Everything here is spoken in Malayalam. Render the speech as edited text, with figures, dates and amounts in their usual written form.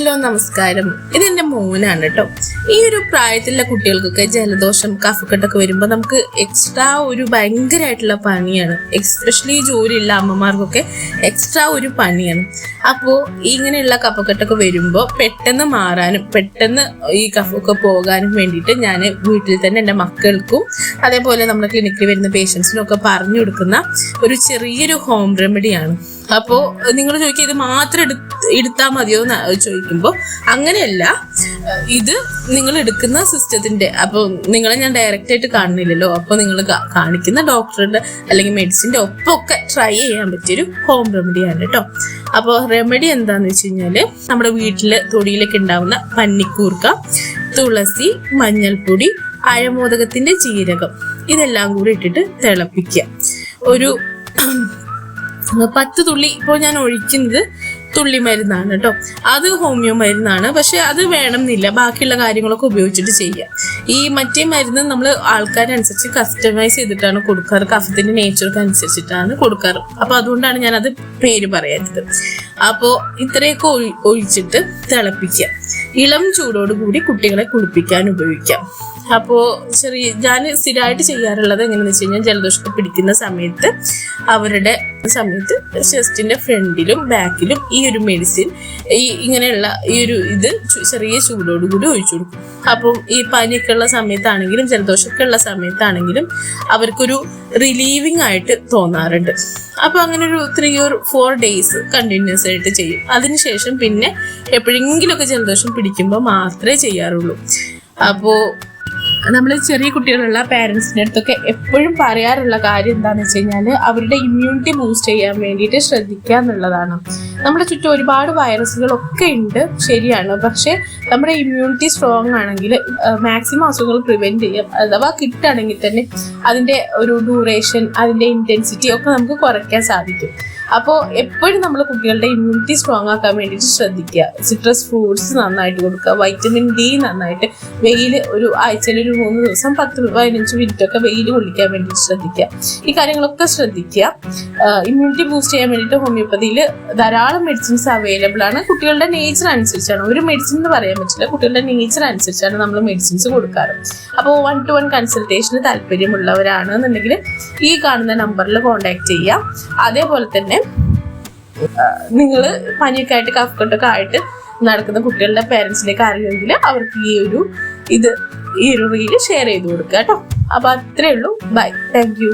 ഹലോ നമസ്കാരം. ഇതെന്റെ മോനാണ് കേട്ടോ. ഈ ഒരു പ്രായത്തിലുള്ള കുട്ടികൾക്കൊക്കെ ജലദോഷം കഫക്കെട്ടൊക്കെ വരുമ്പോൾ നമുക്ക് എക്സ്ട്രാ ഒരു ഭയങ്കരമായിട്ടുള്ള പണിയാണ്. എക്സ്പെഷ്യലി ജോലിയുള്ള അമ്മമാർക്കൊക്കെ എക്സ്ട്രാ ഒരു പണിയാണ്. അപ്പോൾ ഇങ്ങനെയുള്ള കഫക്കെട്ടൊക്കെ വരുമ്പോൾ പെട്ടെന്ന് മാറാനും പെട്ടെന്ന് ഈ കഫൊക്കെ പോകാനും വേണ്ടിയിട്ട് ഞാൻ വീട്ടിൽ തന്നെ എൻ്റെ മക്കൾക്കും അതേപോലെ നമ്മുടെ ക്ലിനിക്കിൽ വരുന്ന പേഷ്യൻസിനും ഒക്കെ പറഞ്ഞു കൊടുക്കുന്ന ഒരു ചെറിയൊരു ഹോം റെമഡിയാണ്. അപ്പോൾ നിങ്ങൾ ചോദിക്കുക ഇത് മാത്രം എടുത്താൽ മതിയോ എന്ന് ചോദിക്കുമ്പോൾ അങ്ങനെയല്ല. ഇത് നിങ്ങൾ എടുക്കുന്ന സിസ്റ്റത്തിന്റെ, അപ്പോൾ നിങ്ങളെ ഞാൻ ഡയറക്റ്റ് ആയിട്ട് കാണുന്നില്ലല്ലോ, അപ്പോൾ നിങ്ങൾ കാണിക്കുന്ന ഡോക്ടറുടെ അല്ലെങ്കിൽ മെഡിസിൻ്റെ ഒപ്പമൊക്കെ ട്രൈ ചെയ്യാൻ പറ്റിയൊരു ഹോം റെമഡിയാണ് കേട്ടോ. അപ്പോൾ റെമഡി എന്താന്ന് വെച്ച് കഴിഞ്ഞാൽ നമ്മുടെ വീട്ടിൽ തൊടിയിലൊക്കെ ഉണ്ടാവുന്ന പന്നിക്കൂർക്ക, തുളസി, മഞ്ഞൾപ്പൊടി, അഴമോദകത്തിന്റെ ജീരകം ഇതെല്ലാം കൂടി ഇട്ടിട്ട് തിളപ്പിക്കുക. ഒരു 10 തുള്ളി ഇപ്പോൾ ഞാൻ ഒഴിക്കുന്നത് തുള്ളി മരുന്നാണ് കേട്ടോ. അത് ഹോമിയോ മരുന്നാണ്, പക്ഷെ അത് വേണമെന്നില്ല, ബാക്കിയുള്ള കാര്യങ്ങളൊക്കെ ഉപയോഗിച്ചിട്ട് ചെയ്യാം. ഈ മറ്റേ മരുന്ന് നമ്മൾ ആൾക്കാരനുസരിച്ച് കസ്റ്റമൈസ് ചെയ്തിട്ടാണ് കൊടുക്കാറ്, കഫത്തിന്റെ നേച്ചർക്ക് അനുസരിച്ചിട്ടാണ് കൊടുക്കാറ്. അപ്പൊ അതുകൊണ്ടാണ് ഞാൻ അത് പേര് പറയാത്തത്. അപ്പോൾ ഇത്രയൊക്കെ ഒഴിച്ചിട്ട് തിളപ്പിക്കുക. ഇളം ചൂടോടുകൂടി കുട്ടികളെ കുളിപ്പിക്കാൻ ഉപയോഗിക്കാം. അപ്പോൾ ഞാൻ സ്ഥിരമായിട്ട് ചെയ്യാറുള്ളത് എങ്ങനെയാണെന്ന് വെച്ച് കഴിഞ്ഞാൽ ജലദോഷമൊക്കെ പിടിക്കുന്ന സമയത്ത് അവരുടെ ചെസ്റ്റിന്റെ ഫ്രണ്ടിലും ബാക്കിലും ഈ ഒരു മെഡിസിൻ ഇങ്ങനെയുള്ള ഈ ഒരു ഇത് ചെറിയ ചൂടോടുകൂടി ഒഴിച്ചു കൊടുക്കും. അപ്പം ഈ പനിയൊക്കെ ഉള്ള സമയത്താണെങ്കിലും ജലദോഷമൊക്കെ ഉള്ള സമയത്താണെങ്കിലും അവർക്കൊരു റിലീവിങ് ആയിട്ട് തോന്നാറുണ്ട്. അപ്പൊ അങ്ങനെ ഒരു 3 or 4 days കണ്ടിന്യൂസ് ആയിട്ട് ചെയ്യും. അതിനുശേഷം പിന്നെ എപ്പോഴെങ്കിലുമൊക്കെ ജലദോഷം പിടിക്കുമ്പോൾ മാത്രമേ ചെയ്യാറുള്ളൂ. അപ്പോൾ നമ്മൾ ചെറിയ കുട്ടികളുള്ള പാരൻസിൻ്റെ അടുത്തൊക്കെ എപ്പോഴും പറയാറുള്ള കാര്യം എന്താണെന്ന് വെച്ച് കഴിഞ്ഞാൽ അവരുടെ ഇമ്മ്യൂണിറ്റി ബൂസ്റ്റ് ചെയ്യാൻ വേണ്ടിയിട്ട് ശ്രദ്ധിക്കുക എന്നുള്ളതാണ്. നമ്മുടെ ചുറ്റും ഒരുപാട് വൈറസുകളൊക്കെ ഉണ്ട്, ശരിയാണ്. പക്ഷേ നമ്മുടെ ഇമ്മ്യൂണിറ്റി സ്ട്രോങ് ആണെങ്കിൽ മാക്സിമം അസുഖങ്ങൾ പ്രിവെൻറ്റ് ചെയ്യാം. അഥവാ കിട്ടുകയാണെങ്കിൽ തന്നെ അതിൻ്റെ ഒരു ഡ്യൂറേഷൻ, അതിൻ്റെ ഇൻറ്റൻസിറ്റി ഒക്കെ നമുക്ക് കുറയ്ക്കാൻ സാധിക്കും. അപ്പോൾ എപ്പോഴും നമ്മൾ കുട്ടികളുടെ ഇമ്മ്യൂണിറ്റി സ്ട്രോങ് ആക്കാൻ വേണ്ടിയിട്ട് ശ്രദ്ധിക്കുക. സിട്രസ് ഫ്രൂട്ട്സ് നന്നായിട്ട് കൊടുക്കുക, വൈറ്റമിൻ ഡി നന്നായിട്ട് വെയിൽ ഒരു ആഴ്ചയിൽ ഒരു 3 ദിവസം 10-15 മിനിറ്റ് ഒക്കെ വെയിൽ കൊള്ളിക്കാൻ വേണ്ടിയിട്ട് ശ്രദ്ധിക്കുക. ഈ കാര്യങ്ങളൊക്കെ ശ്രദ്ധിക്കുക. ഇമ്മ്യൂണിറ്റി ബൂസ്റ്റ് ചെയ്യാൻ വേണ്ടിയിട്ട് ഹോമിയോപ്പതിയിൽ ധാരാളം മെഡിസിൻസ് അവൈലബിൾ ആണ്. കുട്ടികളുടെ നേച്ചർ അനുസരിച്ചാണ്, ഒരു മെഡിസിൻ എന്ന് പറയാൻ പറ്റില്ല, കുട്ടികളുടെ നേച്ചർ അനുസരിച്ചാണ് നമ്മൾ മെഡിസിൻസ് കൊടുക്കാറ്. അപ്പോൾ 1-to-1 കൺസൾട്ടേഷന് താല്പര്യമുള്ളവരാണെന്നുണ്ടെങ്കിൽ ഈ കാണുന്ന നമ്പറിൽ കോൺടാക്ട് ചെയ്യാം. അതേപോലെ തന്നെ നിങ്ങൾ പനിയൊക്കെ ആയിട്ട് കഫക്കെട്ടൊക്കെ ആയിട്ട് നടക്കുന്ന കുട്ടികളുടെ പേരൻസിലേക്ക് അറിയുമെങ്കിൽ അവർക്ക് ഈ ഒരു റീല് ഷെയർ ചെയ്ത് കൊടുക്കുക കേട്ടോ. അപ്പൊ അത്രേ ഉള്ളൂ. Bye, thank U.